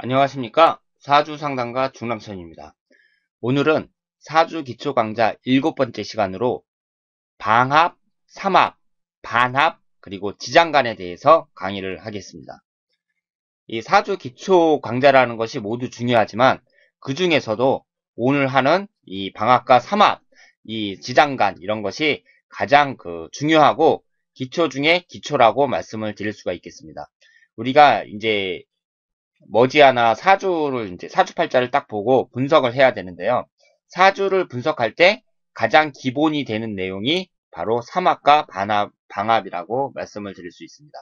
안녕하십니까. 사주상담가 중랑천입니다. 오늘은 사주 기초 강좌 7번째 시간으로 방합, 삼합, 반합, 그리고 지장간에 대해서 강의를 하겠습니다. 이 사주 기초 강좌라는 것이 모두 중요하지만 그 중에서도 오늘 하는 이 방합과 삼합, 이 지장간 이런 것이 가장 중요하고 기초 중에 기초라고 말씀을 드릴 수가 있겠습니다. 우리가 이제 머지않아 사주팔자를 딱 보고 분석을 해야 되는데요. 사주를 분석할 때 가장 기본이 되는 내용이 바로 삼합과 방합이라고 말씀을 드릴 수 있습니다.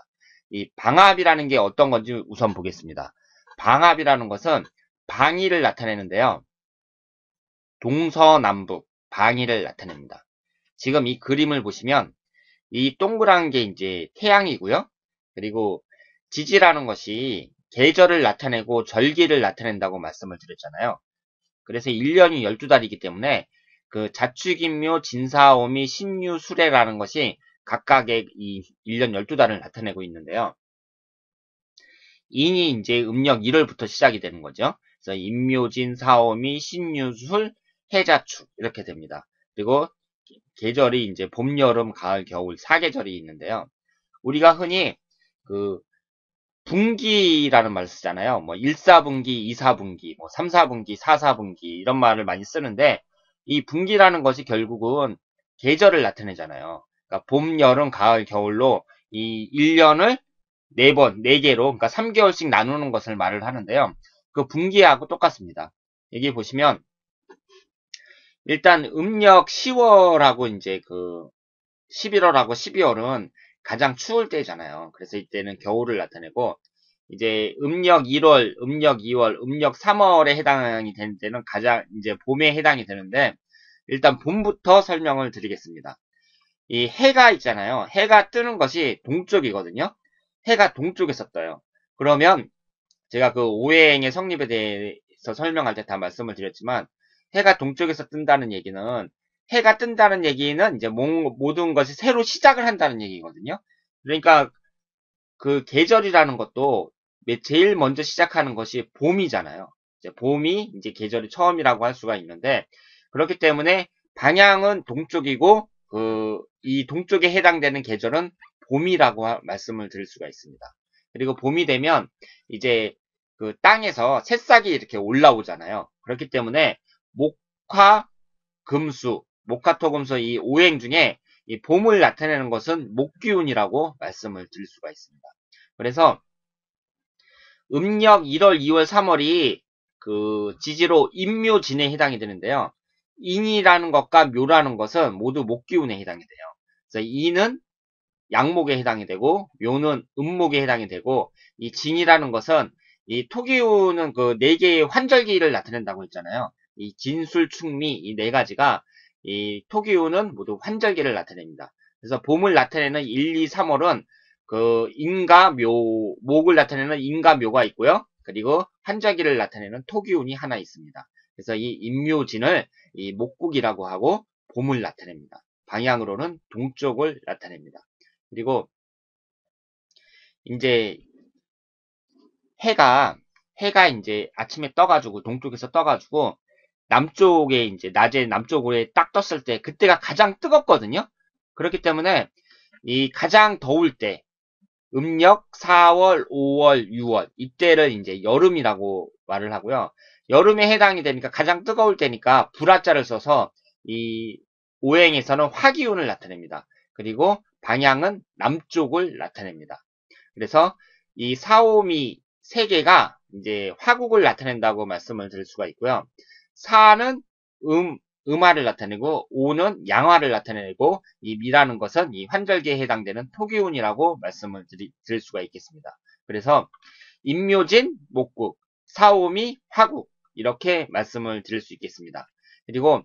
이 방합이라는 게 어떤 건지 우선 보겠습니다. 방합이라는 것은 방위를 나타내는데요. 동서남북 방위를 나타냅니다. 지금 이 그림을 보시면 이 동그란 게 이제 태양이고요. 그리고 지지라는 것이 계절을 나타내고 절기를 나타낸다고 말씀을 드렸잖아요. 그래서 1년이 12달이기 때문에 그 자축인묘, 진사오미, 신유, 수레라는 것이 각각의 이 1년 12달을 나타내고 있는데요. 인이 이제 음력 1월부터 시작이 되는 거죠. 그래서 인묘진, 사오미, 신유술, 해자축 이렇게 됩니다. 그리고 계절이 이제 봄, 여름, 가을, 겨울 4계절이 있는데요. 우리가 흔히 분기라는 말을 쓰잖아요. 뭐 1사분기, 2사분기, 뭐 3사분기, 4사분기 이런 말을 많이 쓰는데 이 분기라는 것이 결국은 계절을 나타내잖아요. 그러니까 봄, 여름, 가을, 겨울로 이 1년을 4번, 4개로 그러니까 3개월씩 나누는 것을 말을 하는데요. 그 분기하고 똑같습니다. 여기 보시면 일단 음력 10월하고 이제 11월하고 12월은 가장 추울 때잖아요. 그래서 이때는 겨울을 나타내고 이제 음력 1월, 음력 2월, 음력 3월에 해당이 되는 때는 가장 이제 봄에 해당이 되는데 일단 봄부터 설명을 드리겠습니다. 이 해가 있잖아요. 해가 뜨는 것이 동쪽이거든요. 해가 동쪽에서 떠요. 그러면 제가 그 오행의 성립에 대해서 설명할 때 다 말씀을 드렸지만 해가 동쪽에서 뜬다는 얘기는 해가 뜬다는 얘기는 이제 모든 것이 새로 시작을 한다는 얘기거든요. 그러니까 그 계절이라는 것도 제일 먼저 시작하는 것이 봄이잖아요. 이제 봄이 이제 계절이 처음이라고 할 수가 있는데 그렇기 때문에 방향은 동쪽이고 이 동쪽에 해당되는 계절은 봄이라고 말씀을 드릴 수가 있습니다. 그리고 봄이 되면 이제 그 땅에서 새싹이 이렇게 올라오잖아요. 그렇기 때문에 목화, 금수, 목화토금수 이 오행 중에 이 봄을 나타내는 것은 목기운이라고 말씀을 드릴 수가 있습니다. 그래서 음력 1월, 2월, 3월이 그 지지로 인묘진에 해당이 되는데요. 인이라는 것과 묘라는 것은 모두 목기운에 해당이 돼요. 그래서 인은 양목에 해당이 되고 묘는 음목에 해당이 되고 이 진이라는 것은 이 토기운은 그 4개의 환절기를 나타낸다고 했잖아요. 이 진술, 충미 이 4가지가 이 토기운은 모두 환절기를 나타냅니다. 그래서 봄을 나타내는 1, 2, 3월은 그 인과 묘, 목을 나타내는 인과 묘가 있고요. 그리고 환절기를 나타내는 토기운이 하나 있습니다. 그래서 이 인묘진을 이 목국이라고 하고 봄을 나타냅니다. 방향으로는 동쪽을 나타냅니다. 그리고 이제 해가 이제 아침에 떠가지고 동쪽에서 떠가지고 남쪽에 이제 낮에 남쪽으로 딱 떴을 때 그때가 가장 뜨겁거든요. 그렇기 때문에 이 가장 더울 때 음력 4월, 5월, 6월 이때를 이제 여름이라고 말을 하고요. 여름에 해당이 되니까 가장 뜨거울 때니까 불화자를 써서 이 오행에서는 화기운을 나타냅니다. 그리고 방향은 남쪽을 나타냅니다. 그래서 이 사오미 세 개가 이제 화국을 나타낸다고 말씀을 드릴 수가 있고요. 사는 음화를 나타내고 오는 양화를 나타내고 이 미라는 것은 이 환절기에 해당되는 토기운이라고 말씀을 드릴 수가 있겠습니다. 그래서 인묘진 목국, 사오미 화국 이렇게 말씀을 드릴 수 있겠습니다. 그리고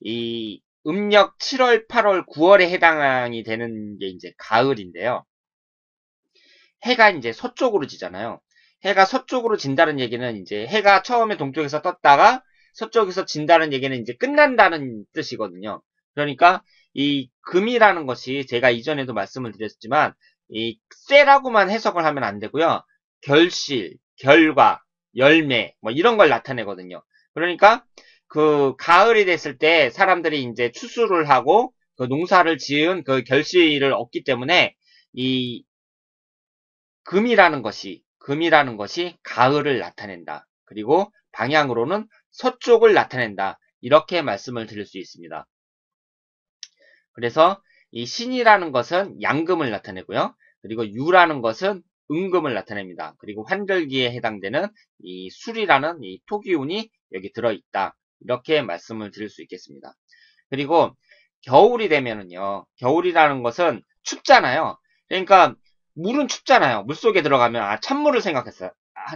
이 음력 7월, 8월, 9월에 해당이 되는 게 이제 가을인데요. 해가 이제 서쪽으로 지잖아요. 해가 서쪽으로 진다는 얘기는 이제 해가 처음에 동쪽에서 떴다가 서쪽에서 진다는 얘기는 이제 끝난다는 뜻이거든요. 그러니까 이 금이라는 것이 제가 이전에도 말씀을 드렸지만 이 쇠라고만 해석을 하면 안 되고요. 결실, 결과 열매, 뭐 이런 걸 나타내거든요. 그러니까 그 가을이 됐을 때 사람들이 이제 추수를 하고 그 농사를 지은 그 결실을 얻기 때문에 이 금이라는 것이 가을을 나타낸다. 그리고 방향으로는 서쪽을 나타낸다. 이렇게 말씀을 드릴 수 있습니다. 그래서 이 신이라는 것은 양금을 나타내고요. 그리고 유라는 것은 음금을 나타냅니다. 그리고 환절기에 해당되는 이 술이라는 이 토기운이 여기 들어있다. 이렇게 말씀을 드릴 수 있겠습니다. 그리고 겨울이 되면은요. 겨울이라는 것은 춥잖아요. 그러니까 물은 춥잖아요. 물속에 들어가면 찬물을 생각했어요.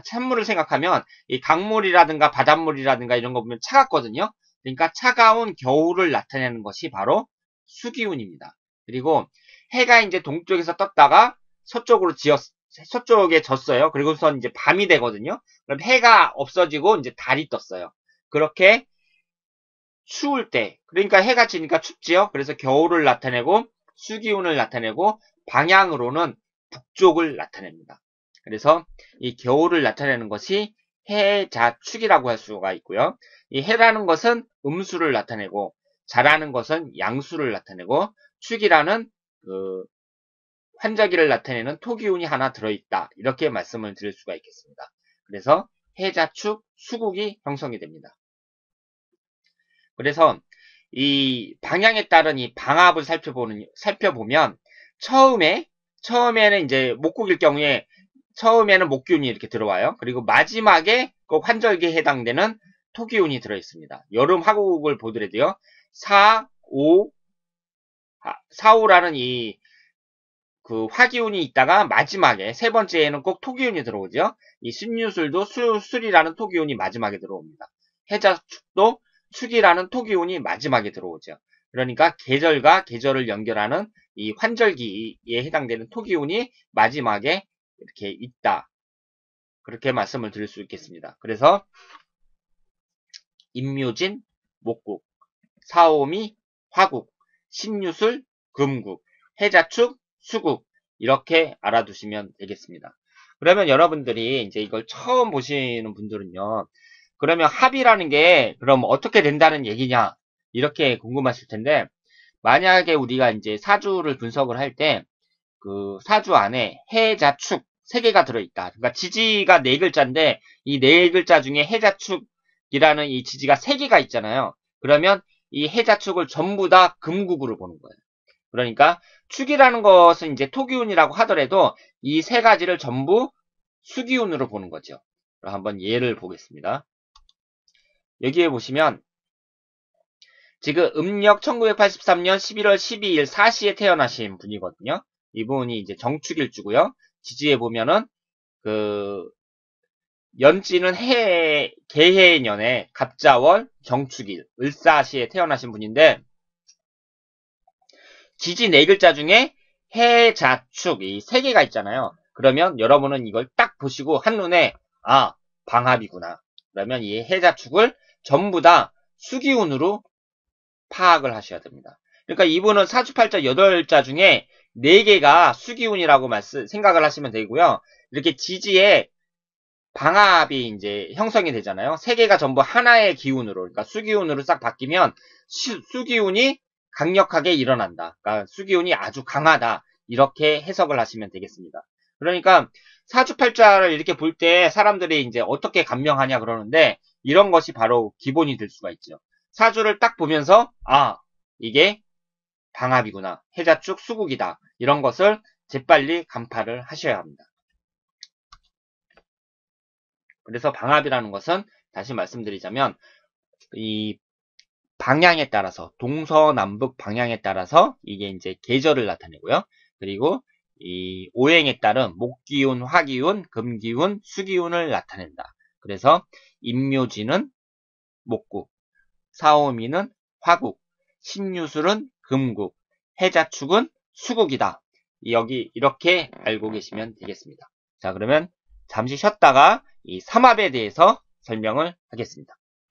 찬물을 생각하면 이 강물이라든가 바닷물이라든가 이런 거 보면 차갑거든요. 그러니까 차가운 겨울을 나타내는 것이 바로 수기운입니다. 그리고 해가 이제 동쪽에서 떴다가 서쪽에 졌어요. 그리고선 이제 밤이 되거든요. 그럼 해가 없어지고 이제 달이 떴어요. 그렇게 추울 때, 그러니까 해가 지니까 춥지요. 그래서 겨울을 나타내고 수기운을 나타내고 방향으로는 북쪽을 나타냅니다. 그래서 이 겨울을 나타내는 것이 해자축이라고 할 수가 있고요. 이 해라는 것은 음수를 나타내고 자라는 것은 양수를 나타내고 축이라는 그 환절기를 나타내는 토기운이 하나 들어있다. 이렇게 말씀을 드릴 수가 있겠습니다. 그래서 해자축 수국이 형성이 됩니다. 그래서 이 방향에 따른 이 방압을 살펴보면 처음에는 이제 목국일 경우에 처음에는 목기운이 이렇게 들어와요. 그리고 마지막에 그 환절기에 해당되는 토기운이 들어있습니다. 여름 화국을 보더라도요. 4호라는 이 그 화기운이 있다가 마지막에 세 번째에는 꼭 토기운이 들어오죠. 이 신유술도 술이라는 토기운이 마지막에 들어옵니다. 해자축도 축이라는 토기운이 마지막에 들어오죠. 그러니까 계절과 계절을 연결하는 이 환절기에 해당되는 토기운이 마지막에 이렇게 있다. 그렇게 말씀을 드릴 수 있겠습니다. 그래서 임묘진, 목국, 사오미, 화국, 신유술, 금국, 해자축, 수국 이렇게 알아두시면 되겠습니다. 그러면 여러분들이 이제 이걸 처음 보시는 분들은요. 그러면 합이라는 게 그럼 어떻게 된다는 얘기냐 이렇게 궁금하실 텐데 만약에 우리가 이제 사주를 분석을 할 때 그 사주 안에 해자축 3개가 들어있다. 그러니까 지지가 4글자인데 이 4글자 중에 해자축이라는 이 지지가 3개가 있잖아요. 그러면 이 해자축을 전부 다 금국으로 보는 거예요. 그러니까 축이라는 것은 이제 토기운이라고 하더라도 이 3가지를 전부 수기운으로 보는 거죠. 한번 예를 보겠습니다. 여기에 보시면 지금 음력 1983년 11월 12일 4시에 태어나신 분이거든요. 이분이 이제 정축일주고요. 지지에 보면은 그 연지는 개해년에 갑자월 정축일 을사시에 태어나신 분인데 지지 4글자 중에 해자축 이 3개가 있잖아요. 그러면 여러분은 이걸 딱 보시고 한눈에 방합이구나. 그러면 이 해자축을 전부 다 수기운으로 파악을 하셔야 됩니다. 그러니까 이분은 사주팔자 8자 중에 4개가 수기운이라고 생각을 하시면 되고요. 이렇게 지지에 방합이 이제 형성이 되잖아요. 3개가 전부 하나의 기운으로, 그러니까 수기운으로 싹 바뀌면 수기운이 강력하게 일어난다. 그러니까 수기운이 아주 강하다. 이렇게 해석을 하시면 되겠습니다. 그러니까 사주팔자를 이렇게 볼 때 사람들이 이제 어떻게 감명하냐 그러는데 이런 것이 바로 기본이 될 수가 있죠. 사주를 딱 보면서 이게 방합이구나. 해자축 수국이다. 이런 것을 재빨리 간파를 하셔야 합니다. 그래서 방합이라는 것은 다시 말씀드리자면 이 방향에 따라서 동서남북 방향에 따라서 이게 이제 계절을 나타내고요. 그리고 이 오행에 따른 목기운, 화기운, 금기운, 수기운을 나타낸다. 그래서 임묘지는 목국, 사오미는 화국, 신유술은 금국, 해자축은 수국이다. 여기 이렇게 알고 계시면 되겠습니다. 자, 그러면 잠시 쉬었다가 이 삼합에 대해서 설명을 하겠습니다.